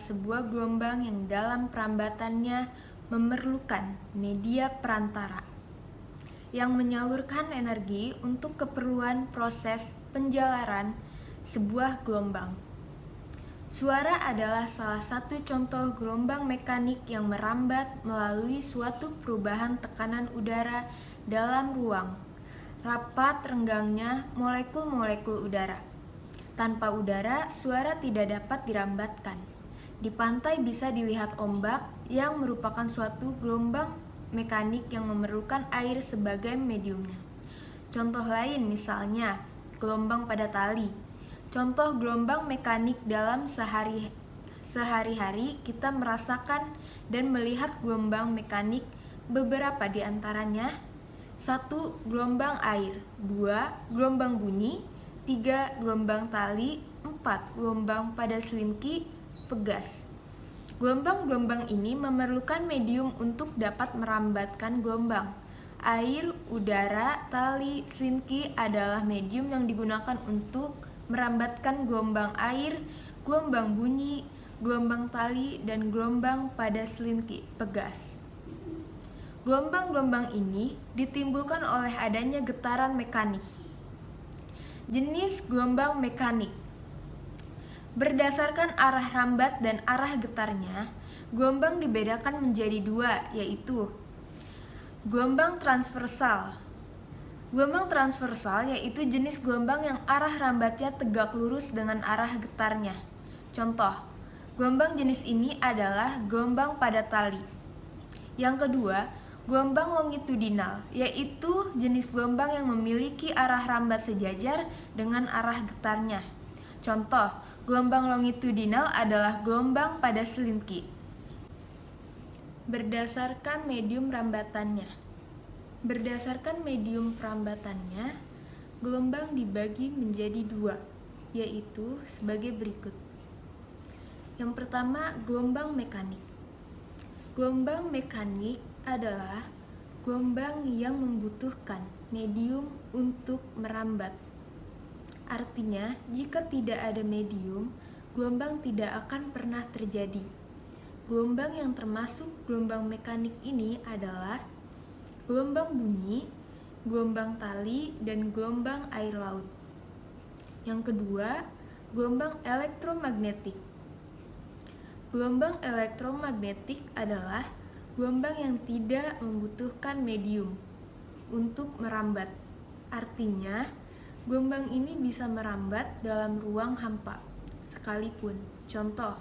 sebuah gelombang yang dalam perambatannya memerlukan media perantara yang menyalurkan energi untuk keperluan proses penjalaran sebuah gelombang. Suara adalah salah satu contoh gelombang mekanik yang merambat melalui suatu perubahan tekanan udara dalam ruang. Rapat renggangnya molekul-molekul udara. Tanpa udara, suara tidak dapat dirambatkan. Di pantai bisa dilihat ombak yang merupakan suatu gelombang mekanik yang memerlukan air sebagai mediumnya. Contoh lain misalnya, gelombang pada tali. Contoh gelombang mekanik dalam sehari-hari kita merasakan dan melihat gelombang mekanik beberapa di antaranya. 1. Gelombang air. 2. Gelombang bunyi. 3. Gelombang tali. 4. Gelombang pada selinki pegas. Gelombang-gelombang ini memerlukan medium untuk dapat merambatkan gelombang. Air, udara, tali, selinki adalah medium yang digunakan untuk merambatkan gelombang air, gelombang bunyi, gelombang tali, dan gelombang pada selinki pegas. Gelombang-gelombang ini ditimbulkan oleh adanya getaran mekanik. Jenis gelombang mekanik. Berdasarkan arah rambat dan arah getarnya, gelombang dibedakan menjadi dua, yaitu gelombang transversal. Gelombang transversal yaitu jenis gelombang yang arah rambatnya tegak lurus dengan arah getarnya. Contoh, gelombang jenis ini adalah gelombang pada tali. Yang kedua, gelombang longitudinal, yaitu jenis gelombang yang memiliki arah rambat sejajar dengan arah getarnya. Contoh, gelombang longitudinal adalah gelombang pada selinki. Berdasarkan medium rambatannya. Berdasarkan medium perambatannya, gelombang dibagi menjadi dua, yaitu sebagai berikut. Yang pertama, gelombang mekanik. Gelombang mekanik adalah gelombang yang membutuhkan medium untuk merambat. Artinya, jika tidak ada medium, gelombang tidak akan pernah terjadi. Gelombang yang termasuk gelombang mekanik ini adalah gelombang bunyi, gelombang tali, dan gelombang air laut. Yang kedua, gelombang elektromagnetik. Gelombang elektromagnetik adalah gelombang yang tidak membutuhkan medium untuk merambat. Artinya, gelombang ini bisa merambat dalam ruang hampa sekalipun. Contoh,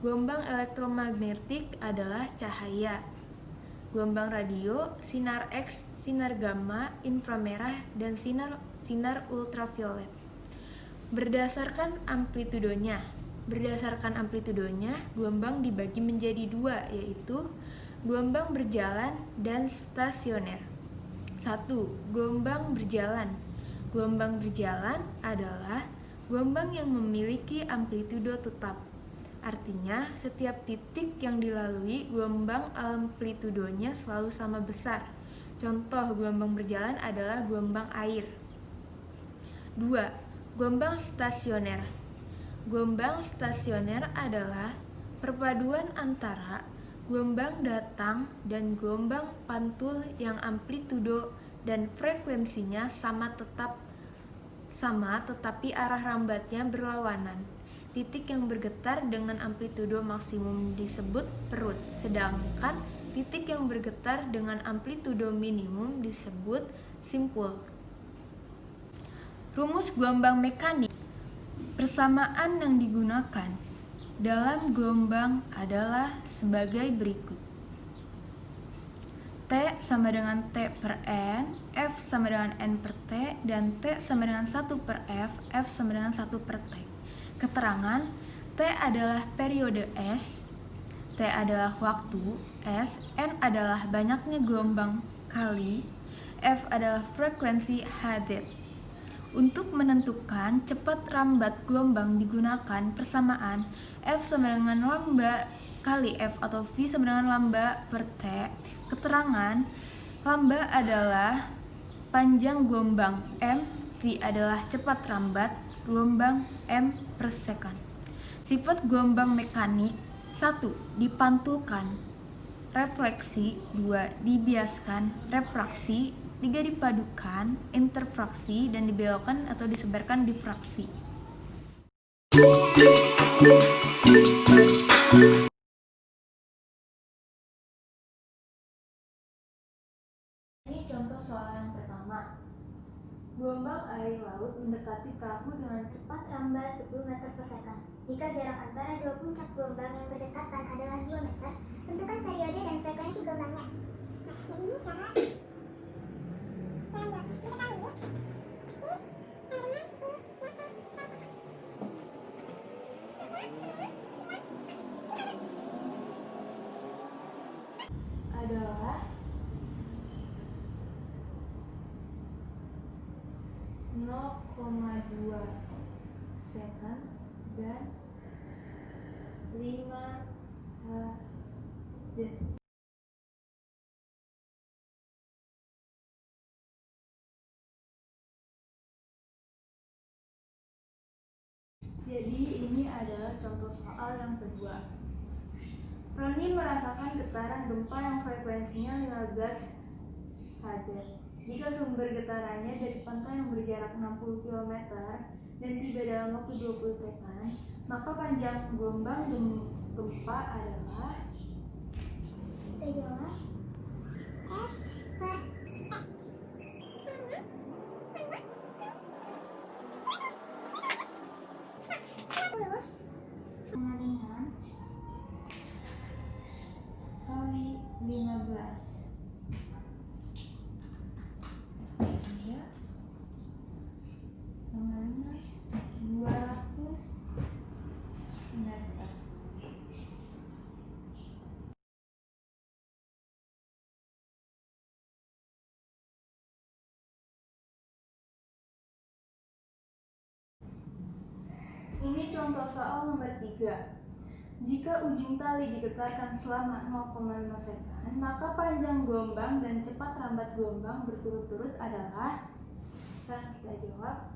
gelombang elektromagnetik adalah cahaya, gelombang radio, sinar X, sinar gamma, inframerah, dan sinar ultraviolet. Berdasarkan amplitudonya, gelombang dibagi menjadi dua, yaitu gelombang berjalan dan stasioner. 1. Gelombang berjalan. Gelombang berjalan adalah gelombang yang memiliki amplitudo tetap. Artinya, setiap titik yang dilalui, gelombang amplitudonya selalu sama besar. Contoh gelombang berjalan adalah gelombang air. 2. Gelombang stasioner. Gelombang stasioner adalah perpaduan antara gelombang datang dan gelombang pantul yang amplitudo dan frekuensinya sama tetapi arah rambatnya berlawanan. Titik yang bergetar dengan amplitudo maksimum disebut perut, sedangkan titik yang bergetar dengan amplitudo minimum disebut simpul. Rumus gelombang mekanik. Persamaan yang digunakan dalam gelombang adalah sebagai berikut. T sama dengan T per N, F sama dengan N per T, dan T sama dengan 1 per F sama dengan 1 per T. Keterangan, T adalah periode S, T adalah waktu S, N adalah banyaknya gelombang kali, F adalah frekuensi Hz. Untuk menentukan cepat rambat gelombang digunakan persamaan F sama dengan lambda kali F atau V sama dengan lambda per T. Keterangan, lambda adalah panjang gelombang M, V adalah cepat rambat gelombang M per second. Sifat gelombang mekanik: 1. Dipantulkan. Refleksi. 2. Dibiaskan. Refraksi. 3. Dipadukan. Interfraksi. Dan dibelokkan atau disebarkan difraksi. Ini contoh soal yang pertama. Gelombang air laut mendekati perahu dengan cepat ramba 10 meter per second. Jika jarak antara dua puncak gelombang yang berdekatan adalah 2 meter, tentukan periode dan frekuensi gelombangnya. Nah, ini cara adalah 0,2 second dan 5 detik. Jadi ini adalah contoh soal yang kedua. Roni merasakan getaran gempa yang frekuensinya 15 Hz. Jika sumber getarannya dari pantai yang berjarak 60 km dan tiba dalam waktu 20 second, maka panjang gelombang gempa adalah kita jawab S per dengan kali 15. Ya, sama dengan 200 meter. Ini contoh soal nomor 3. Jika ujung tali digetarkan selama 0,5 second, maka panjang gelombang dan cepat rambat gelombang berturut-turut adalah. Sekarang kita jawab.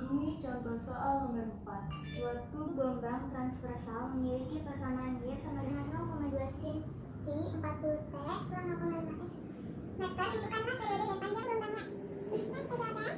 Ini contoh soal nomor 4. Suatu gelombang transversal memiliki persamaan dia sama dengan 0,2 sin V 40 T kurang 0,5 X meter. Tentukanlah periode dan panjang gelombangnya. Nah, kita jawab.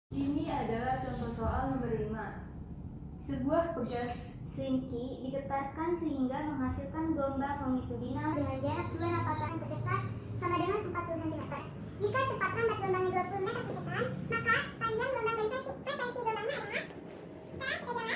Ini adalah contoh soal nomor 5. Sebuah pegas Slinky digetarkan sehingga menghasilkan gelombang longitudinal dengan jarak dua rapatan terdekat sama dengan 40 cm. Jika cepat rambat gelombangnya 20 meter per second, maka panjang gelombang dan frekuensi gelombangnya adalah. Sekarang kita jawab.